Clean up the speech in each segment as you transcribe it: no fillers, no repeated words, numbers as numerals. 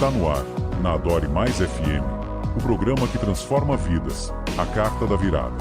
Está no ar, na Adore Mais FM, o programa que transforma vidas, a Carta da Virada.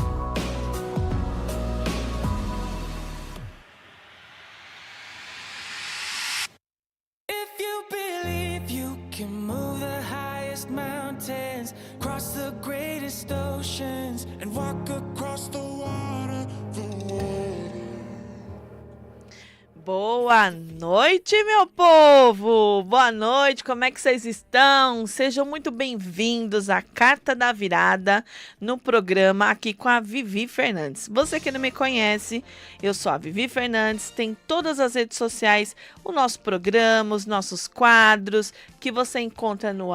Boa noite, meu povo! Boa noite, como é que vocês estão? Sejam muito bem-vindos à Carta da Virada no programa aqui com a Vivi Fernandes. Você que não me conhece, eu sou a Vivi Fernandes, tem todas as redes sociais, o nosso programa, os nossos quadros, que você encontra no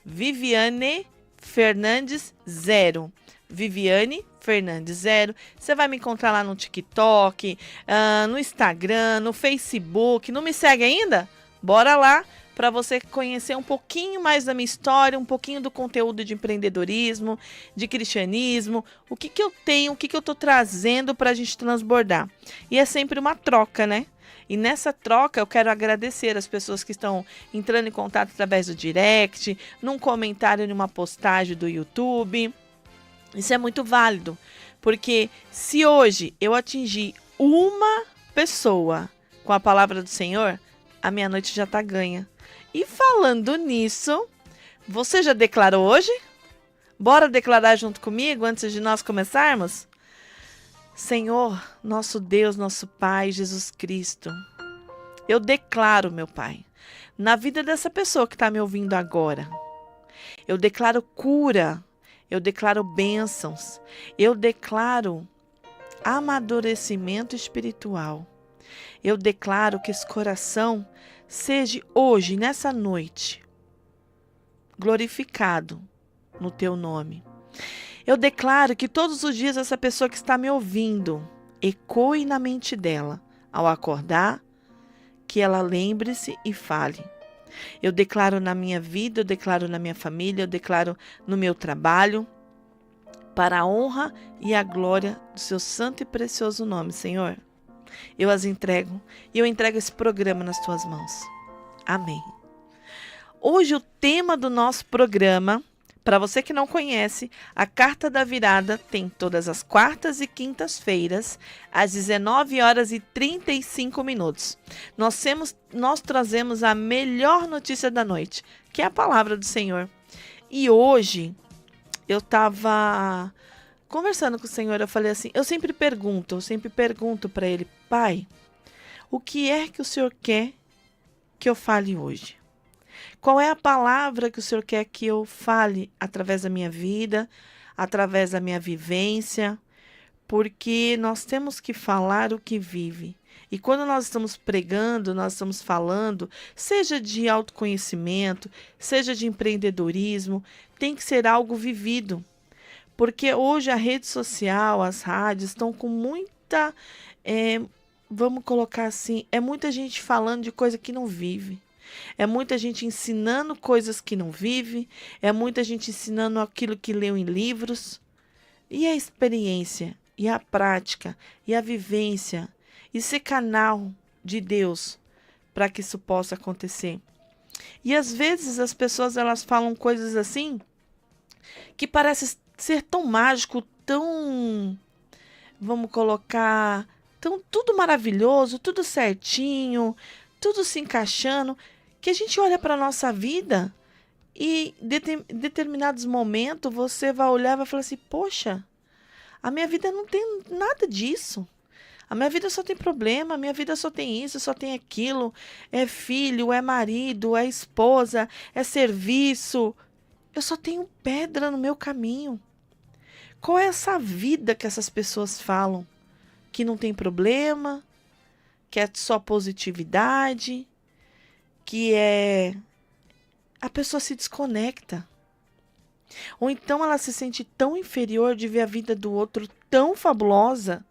@Viviane Fernandes 0. Viviane Fernandes 0. Você vai me encontrar lá no TikTok, no Instagram, no Facebook. Não me segue ainda? Bora lá para você conhecer um pouquinho mais da minha história, um pouquinho do conteúdo de empreendedorismo, de cristianismo, o que eu tenho, o que eu estou trazendo para a gente transbordar. E é sempre uma troca, né? E nessa troca eu quero agradecer as pessoas que estão entrando em contato através do direct, num comentário, numa postagem do YouTube. Isso é muito válido, porque se hoje eu atingir uma pessoa com a palavra do Senhor, a minha noite já está ganha. E falando nisso, você já declarou hoje? Bora declarar junto comigo antes de nós começarmos? Senhor, nosso Deus, nosso Pai, Jesus Cristo, eu declaro, meu Pai, na vida dessa pessoa que está me ouvindo agora, eu declaro cura. Eu declaro bênçãos, eu declaro amadurecimento espiritual. Eu declaro que esse coração seja hoje, nessa noite, glorificado no teu nome. Eu declaro que todos os dias essa pessoa que está me ouvindo ecoe na mente dela, ao acordar, que ela lembre-se e fale. Eu declaro na minha vida, eu declaro na minha família, eu declaro no meu trabalho, para a honra e a glória do seu santo e precioso nome, Senhor. Eu as entrego e eu entrego esse programa nas tuas mãos. Amém. Hoje o tema do nosso programa, para você que não conhece, a Carta da Virada tem todas as quartas e quintas-feiras, às 19h35. Nós trazemos a melhor notícia da noite, que é a palavra do Senhor. E hoje eu estava conversando com o Senhor, eu falei assim, eu sempre pergunto para Ele, Pai, o que é que o Senhor quer que eu fale hoje? Qual é a palavra que o Senhor quer que eu fale através da minha vida, através da minha vivência? Porque nós temos que falar o que vive. E quando nós estamos pregando, nós estamos falando, seja de autoconhecimento, seja de empreendedorismo, tem que ser algo vivido. Porque hoje a rede social, as rádios estão com muita, vamos colocar assim, é muita gente falando de coisa que não vive. É muita gente ensinando coisas que não vive, é muita gente ensinando aquilo que leu em livros. E a experiência, e a prática, e a vivência, e ser canal de Deus para que isso possa acontecer. E às vezes as pessoas elas falam coisas assim que parece ser tão mágico, tão, vamos colocar, tão tudo maravilhoso, tudo certinho, tudo se encaixando, que a gente olha para a nossa vida e em determinados momentos você vai olhar e vai falar assim, poxa, a minha vida não tem nada disso. A minha vida só tem problema, a minha vida só tem isso, só tem aquilo. É filho, é marido, é esposa, é serviço. Eu só tenho pedra no meu caminho. Qual é essa vida que essas pessoas falam? Que não tem problema, que é só positividade, que é... A pessoa se desconecta. Ou então ela se sente tão inferior de ver a vida do outro tão fabulosa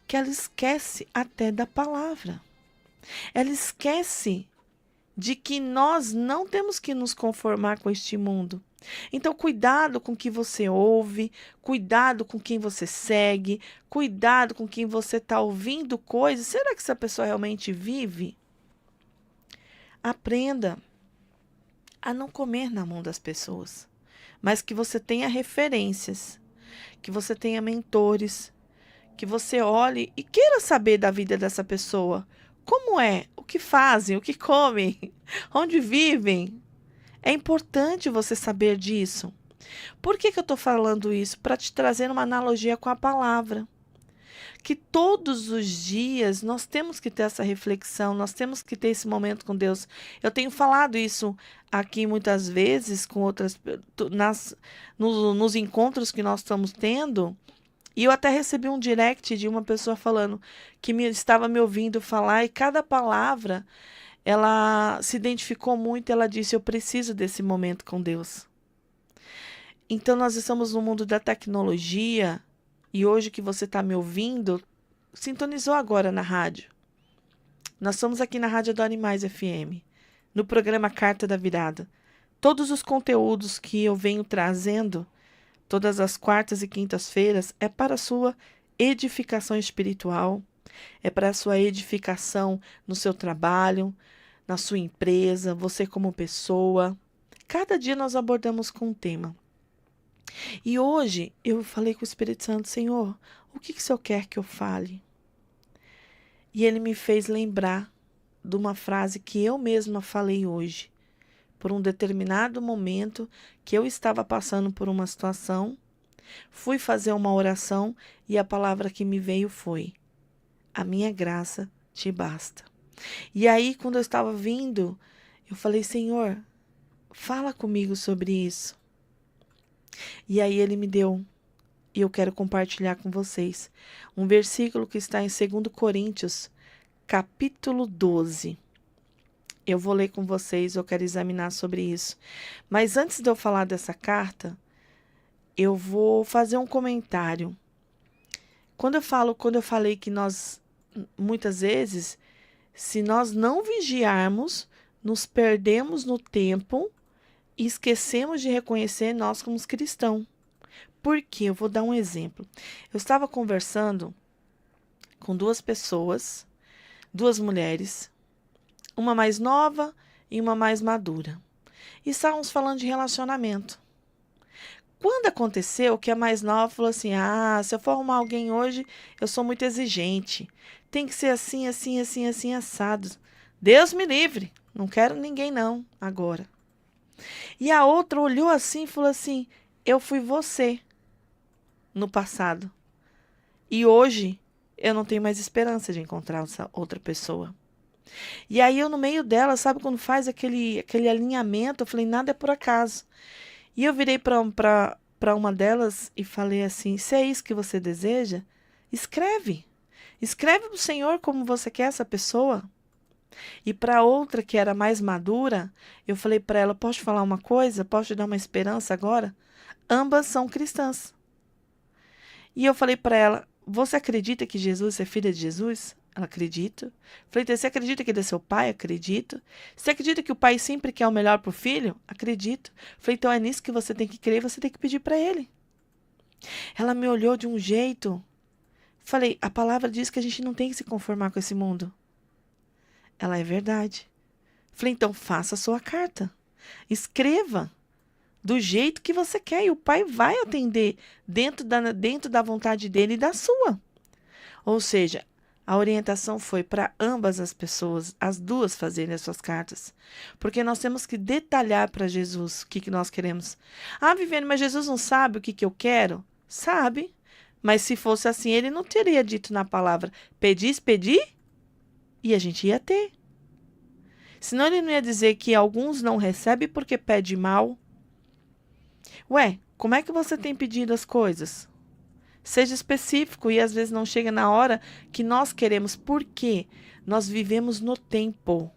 que ela esquece até da palavra. Ela esquece de que nós não temos que nos conformar com este mundo. Então, cuidado com o que você ouve, cuidado com quem você segue, cuidado com quem você está ouvindo coisas. Será que essa pessoa realmente vive? Aprenda a não comer na mão das pessoas, mas que você tenha referências, que você tenha mentores, que você olhe e queira saber da vida dessa pessoa. Como é? O que fazem? O que comem? Onde vivem? É importante você saber disso. Por que eu estou falando isso? Para te trazer uma analogia com a palavra. Que todos os dias nós temos que ter essa reflexão, nós temos que ter esse momento com Deus. Eu tenho falado isso aqui muitas vezes com outras nos encontros que nós estamos tendo. E eu até recebi um direct de uma pessoa falando que estava me ouvindo falar e cada palavra ela se identificou muito. Ela disse: eu preciso desse momento com Deus. Então nós estamos no mundo da tecnologia. E hoje que você está me ouvindo, sintonizou agora na rádio. Nós estamos aqui na Rádio Adore Mais FM, no programa Carta da Virada. Todos os conteúdos que eu venho trazendo, todas as quartas e quintas-feiras, é para a sua edificação espiritual, é para a sua edificação no seu trabalho, na sua empresa, você como pessoa. Cada dia nós abordamos com um tema. E hoje eu falei com o Espírito Santo: Senhor, o que o Senhor quer que eu fale? E ele me fez lembrar de uma frase que eu mesma falei hoje, por um determinado momento que eu estava passando por uma situação, fui fazer uma oração e a palavra que me veio foi: a minha graça te basta. E aí, quando eu estava vindo, eu falei: Senhor, fala comigo sobre isso. E aí ele me deu, e eu quero compartilhar com vocês, um versículo que está em 2 Coríntios, capítulo 12. Eu vou ler com vocês, eu quero examinar sobre isso. Mas antes de eu falar dessa carta, eu vou fazer um comentário. Quando eu falei que nós, muitas vezes, se nós não vigiarmos, nos perdemos no tempo e esquecemos de reconhecer nós como cristãos. Por quê? Eu vou dar um exemplo. Eu estava conversando com duas pessoas, duas mulheres, uma mais nova e uma mais madura. E estávamos falando de relacionamento. Quando aconteceu que a mais nova falou assim: se eu for arrumar alguém hoje, eu sou muito exigente. Tem que ser assim, assim, assim, assim, assado. Deus me livre. Não quero ninguém não, agora. E a outra olhou assim e falou assim: eu fui você no passado. E hoje eu não tenho mais esperança de encontrar essa outra pessoa. E aí eu no meio dela, sabe quando faz aquele alinhamento, eu falei: nada é por acaso. E eu virei para uma delas e falei assim: se é isso que você deseja, escreve. Escreve para o Senhor como você quer essa pessoa. E para outra que era mais madura, eu falei para ela: posso te falar uma coisa? Posso te dar uma esperança agora? Ambas são cristãs. E eu falei para ela: você acredita que Jesus é filha de Jesus? Ela: acredita. Falei: você acredita que ele é seu pai? Acredito. Você acredita que o pai sempre quer o melhor para o filho? Acredito. Falei: então é nisso que você tem que crer, você tem que pedir para ele. Ela me olhou de um jeito. Falei: a palavra diz que a gente não tem que se conformar com esse mundo. Ela: é verdade. Falei: então faça a sua carta. Escreva do jeito que você quer e o pai vai atender dentro da vontade dele e da sua. Ou seja, a orientação foi para ambas as pessoas, as duas, fazerem as suas cartas. Porque nós temos que detalhar para Jesus o que nós queremos. Viviane, mas Jesus não sabe o que eu quero? Sabe. Mas se fosse assim, ele não teria dito na palavra: pedis, pedi, e a gente ia ter. Senão ele não ia dizer que alguns não recebem porque pede mal. Ué, como é que você tem pedido as coisas? Seja específico e às vezes não chega na hora que nós queremos. Por quê? Nós vivemos no tempo.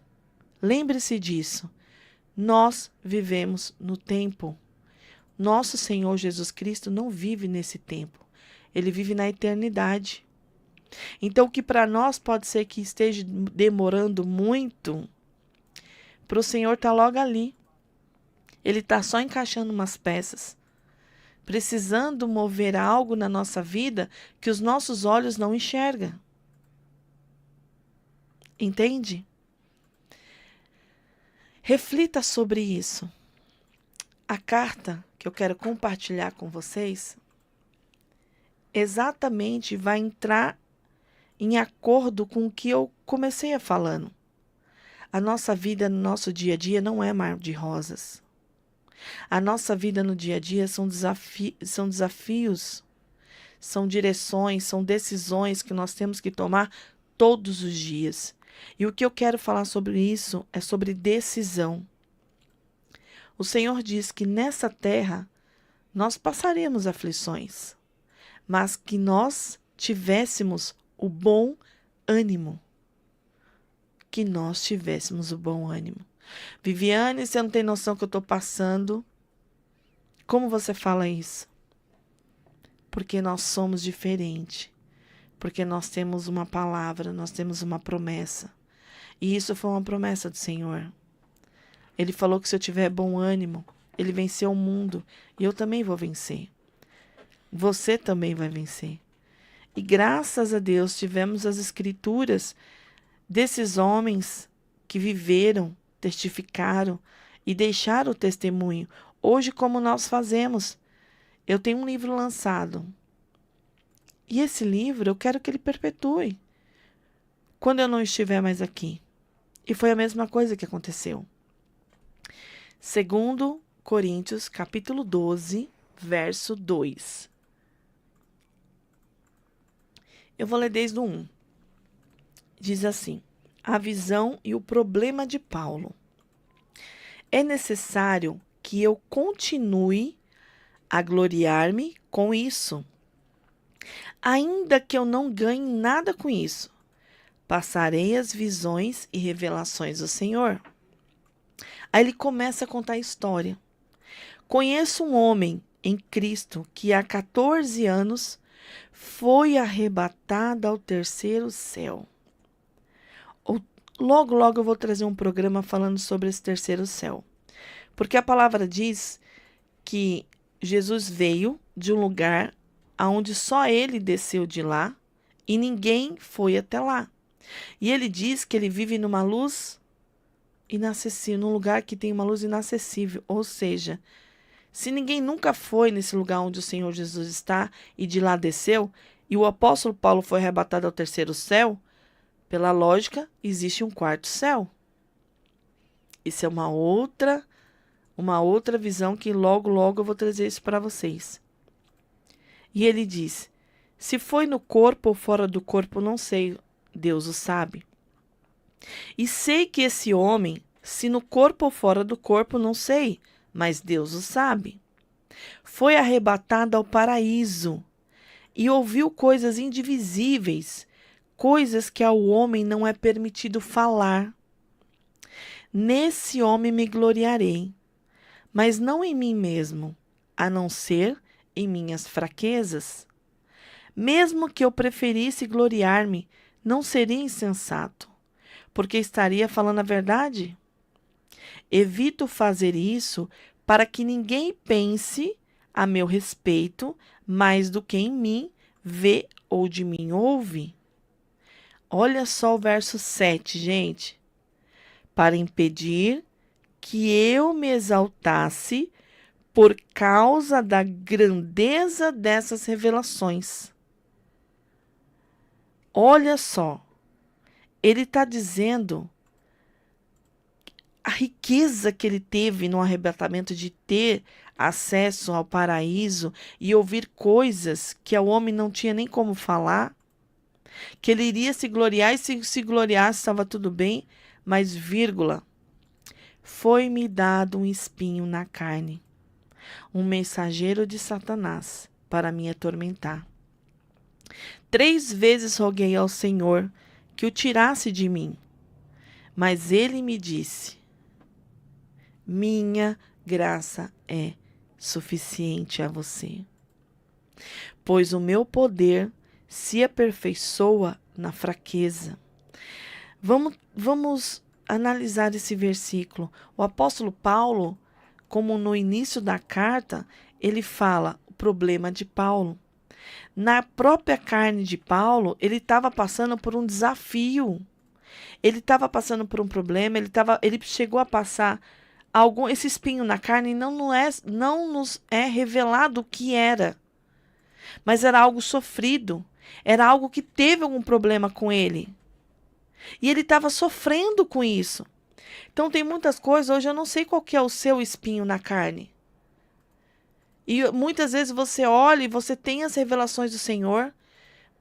Lembre-se disso. Nós vivemos no tempo. Nosso Senhor Jesus Cristo não vive nesse tempo. Ele vive na eternidade. Então, o que para nós pode ser que esteja demorando muito, para o Senhor está logo ali. Ele está só encaixando umas peças, precisando mover algo na nossa vida que os nossos olhos não enxergam. Entende? Reflita sobre isso. A carta que eu quero compartilhar com vocês exatamente vai entrar em acordo com o que eu comecei a falando. A nossa vida no nosso dia a dia não é mar de rosas. A nossa vida no dia a dia são desafios, são direções, são decisões que nós temos que tomar todos os dias. E o que eu quero falar sobre isso é sobre decisão. O Senhor diz que nessa terra nós passaremos aflições, mas que nós tivéssemos o bom ânimo. Que nós tivéssemos o bom ânimo. Viviane, você não tem noção que eu estou passando? Como você fala isso? Porque nós somos diferentes. Porque nós temos uma palavra, nós temos uma promessa. E isso foi uma promessa do Senhor. Ele falou que se eu tiver bom ânimo, Ele venceu o mundo. E eu também vou vencer. Você também vai vencer. E graças a Deus tivemos as escrituras desses homens que viveram, testificaram e deixaram o testemunho. Hoje, como nós fazemos, eu tenho um livro lançado. E esse livro eu quero que ele perpetue quando eu não estiver mais aqui. E foi a mesma coisa que aconteceu. 2 Coríntios, capítulo 12, verso 2. Eu vou ler desde o 1. Diz assim: a visão e o problema de Paulo. É necessário que eu continue a gloriar-me com isso, ainda que eu não ganhe nada com isso. Passarei as visões e revelações do Senhor. Aí ele começa a contar a história. Conheço um homem em Cristo que há 14 anos foi arrebatado ao terceiro céu. Logo eu vou trazer um programa falando sobre esse terceiro céu. Porque a palavra diz que Jesus veio de um lugar onde só ele desceu de lá e ninguém foi até lá. E ele diz que ele vive numa luz inacessível, num lugar que tem uma luz inacessível. Ou seja, se ninguém nunca foi nesse lugar onde o Senhor Jesus está e de lá desceu, e o apóstolo Paulo foi arrebatado ao terceiro céu, pela lógica, existe um quarto céu. Isso é uma outra visão que logo eu vou trazer isso para vocês. E ele diz: se foi no corpo ou fora do corpo, não sei, Deus o sabe. E sei que esse homem, se no corpo ou fora do corpo, não sei, mas Deus o sabe. Foi arrebatado ao paraíso e ouviu coisas indivisíveis, coisas que ao homem não é permitido falar. Nesse homem me gloriarei, mas não em mim mesmo, a não ser em minhas fraquezas. Mesmo que eu preferisse gloriar-me, não seria insensato, porque estaria falando a verdade. Evito fazer isso para que ninguém pense a meu respeito mais do que em mim vê ou de mim ouve. Olha só o verso 7, gente. Para impedir que eu me exaltasse por causa da grandeza dessas revelações. Olha só. Ele está dizendo a riqueza que ele teve no arrebatamento de ter acesso ao paraíso e ouvir coisas que ao homem não tinha nem como falar, que ele iria se gloriar e se gloriasse estava tudo bem, mas vírgula, foi-me dado um espinho na carne, um mensageiro de Satanás para me atormentar. 3 vezes roguei ao Senhor que o tirasse de mim, mas ele me disse: minha graça é suficiente a você, pois o meu poder se aperfeiçoa na fraqueza. Vamos analisar esse versículo. O apóstolo Paulo, como no início da carta, ele fala o problema de Paulo. Na própria carne de Paulo, ele estava passando por um desafio. Ele estava passando por um problema, ele chegou a passar esse espinho na carne não nos é revelado o que era. Mas era algo sofrido. Era algo que teve algum problema com ele. E ele estava sofrendo com isso. Então tem muitas coisas, hoje eu não sei qual que é o seu espinho na carne. E muitas vezes você olha e você tem as revelações do Senhor.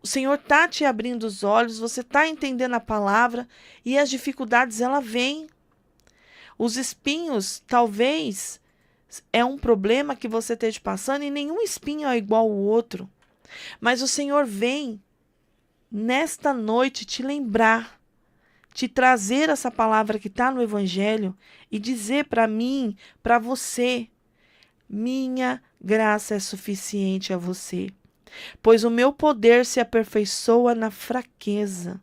O Senhor está te abrindo os olhos, você está entendendo a palavra e as dificuldades, ela vêm. Os espinhos, talvez, é um problema que você esteja passando e nenhum espinho é igual ao outro. Mas o Senhor vem nesta noite te lembrar, te trazer essa palavra que está no Evangelho e dizer para mim, para você, minha graça é suficiente a você, pois o meu poder se aperfeiçoa na fraqueza.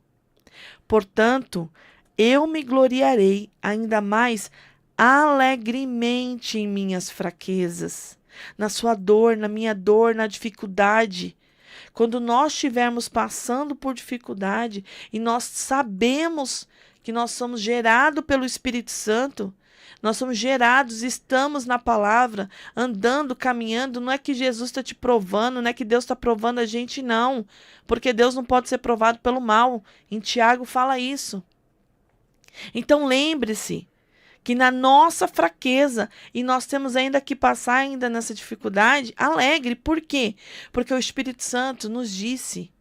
Portanto, eu me gloriarei ainda mais alegremente em minhas fraquezas, na sua dor, na minha dor, na dificuldade. Quando nós estivermos passando por dificuldade e nós sabemos que nós somos gerados pelo Espírito Santo, nós somos gerados, estamos na palavra, andando, caminhando, não é que Jesus está te provando, não é que Deus está provando a gente, não, porque Deus não pode ser provado pelo mal. Em Tiago fala isso. Então lembre-se que na nossa fraqueza, e nós temos ainda que passar ainda nessa dificuldade, alegre. Por quê? Porque o Espírito Santo nos disse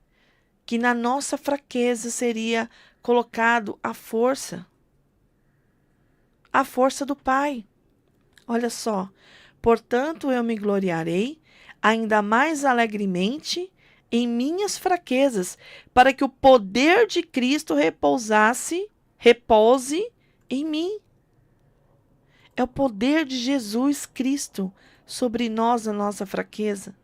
que na nossa fraqueza seria colocado a força do Pai. Olha só, portanto eu me gloriarei ainda mais alegremente em minhas fraquezas, para que o poder de Cristo repouse em mim. É o poder de Jesus Cristo sobre nós, a nossa fraqueza.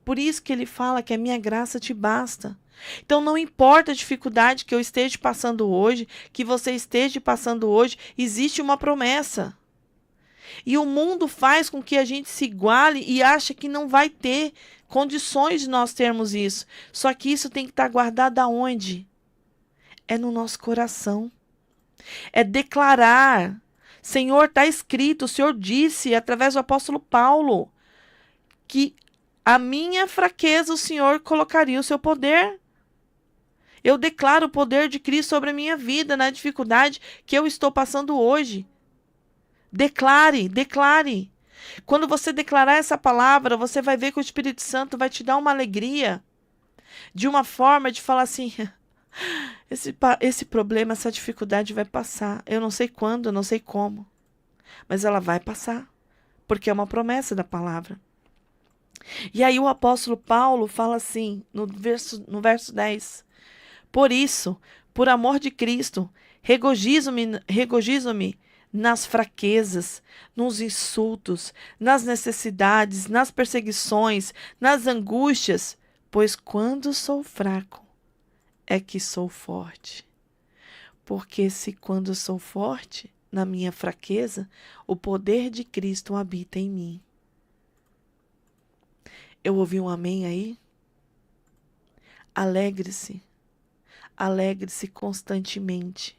Por isso que ele fala que a minha graça te basta. Então não importa a dificuldade que eu esteja passando hoje, que você esteja passando hoje, existe uma promessa. E o mundo faz com que a gente se iguale e acha que não vai ter condições de nós termos isso. Só que isso tem que estar guardado aonde? É no nosso coração. É declarar. Senhor, está escrito, o Senhor disse através do apóstolo Paulo que a minha fraqueza o Senhor colocaria o seu poder. Eu declaro o poder de Cristo sobre a minha vida, na dificuldade que eu estou passando hoje. Declare, declare. Quando você declarar essa palavra, você vai ver que o Espírito Santo vai te dar uma alegria, de uma forma de falar assim, esse problema, essa dificuldade vai passar. Eu não sei quando, eu não sei como, mas ela vai passar, porque é uma promessa da palavra. E aí o apóstolo Paulo fala assim, no verso 10, por isso, por amor de Cristo, regozijo-me nas fraquezas, nos insultos, nas necessidades, nas perseguições, nas angústias, pois quando sou fraco, é que sou forte. Porque se quando sou forte, na minha fraqueza, o poder de Cristo habita em mim. Eu ouvi um amém aí? Alegre-se. Alegre-se constantemente.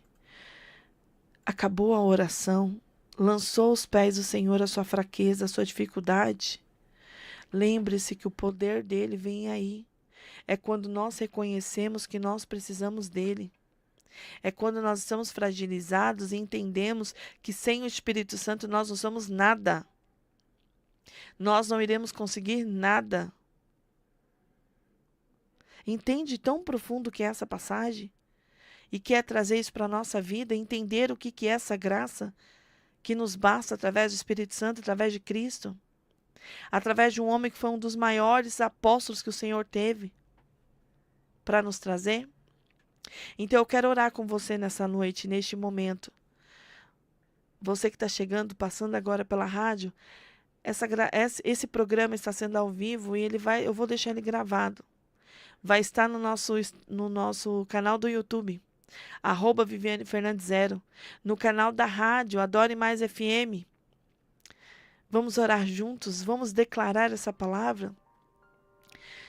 Acabou a oração, lançou aos pés do Senhor a sua fraqueza, a sua dificuldade. Lembre-se que o poder dele vem aí. É quando nós reconhecemos que nós precisamos dele. É quando nós estamos fragilizados e entendemos que sem o Espírito Santo nós não somos nada. Nós não iremos conseguir nada. Entende tão profundo que é essa passagem? E quer trazer isso para a nossa vida, entender o que é essa graça que nos basta através do Espírito Santo, através de Cristo, através de um homem que foi um dos maiores apóstolos que o Senhor teve para nos trazer. Então eu quero orar com você nessa noite, neste momento. Você que está chegando, passando agora pela rádio, esse programa está sendo ao vivo e eu vou deixar ele gravado. Vai estar no nosso canal do YouTube, @VivianeFernandes0, no canal da rádio Adore Mais FM. Vamos orar juntos, vamos declarar essa palavra.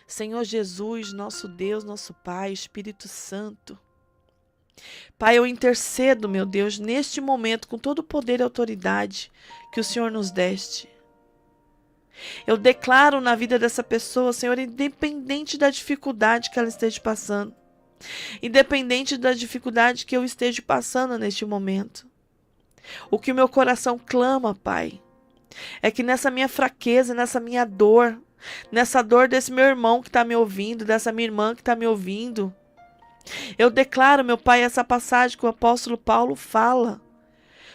Senhor Jesus, nosso Deus, nosso Pai, Espírito Santo, Pai, eu intercedo, meu Deus, neste momento, com todo o poder e autoridade que o Senhor nos deste. Eu declaro na vida dessa pessoa, Senhor, independente da dificuldade que ela esteja passando, independente da dificuldade que eu esteja passando neste momento, o que o meu coração clama, Pai, é que nessa minha fraqueza, nessa minha dor, nessa dor desse meu irmão que está me ouvindo, dessa minha irmã que está me ouvindo, eu declaro, meu Pai, essa passagem que o apóstolo Paulo fala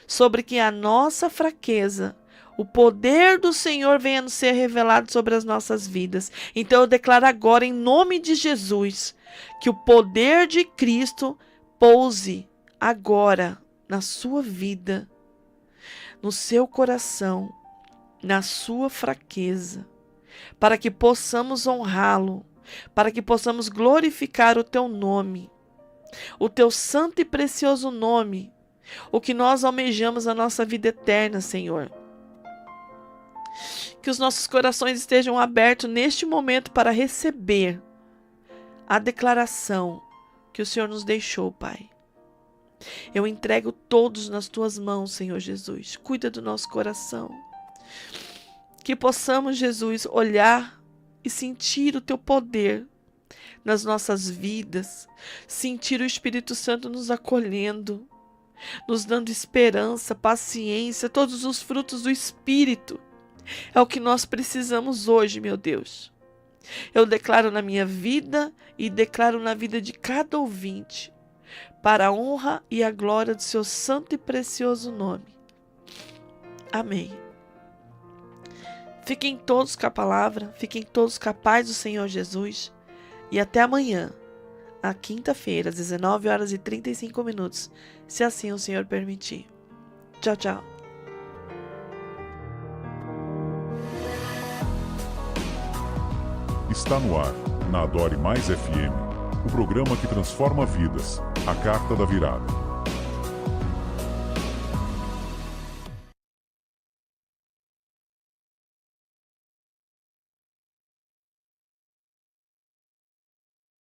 sobre que a nossa fraqueza, o poder do Senhor venha nos ser revelado sobre as nossas vidas. Então eu declaro agora, em nome de Jesus, que o poder de Cristo pouse agora na sua vida, no seu coração, na sua fraqueza, para que possamos honrá-lo, para que possamos glorificar o teu nome, o teu santo e precioso nome, o que nós almejamos a nossa vida eterna, Senhor. Que os nossos corações estejam abertos neste momento para receber a declaração que o Senhor nos deixou, Pai. Eu entrego todos nas tuas mãos, Senhor Jesus. Cuida do nosso coração. Que possamos, Jesus, olhar e sentir o teu poder nas nossas vidas, sentir o Espírito Santo nos acolhendo, nos dando esperança, paciência, todos os frutos do Espírito. É o que nós precisamos hoje, meu Deus. Eu declaro na minha vida e declaro na vida de cada ouvinte, para a honra e a glória do seu santo e precioso nome. Amém. Fiquem todos com a palavra, fiquem todos com a paz do Senhor Jesus. E até amanhã, à quinta-feira, às 19h35, se assim o Senhor permitir. Tchau, tchau. Está no ar, na Adore Mais FM, o programa que transforma vidas, a Carta da Virada.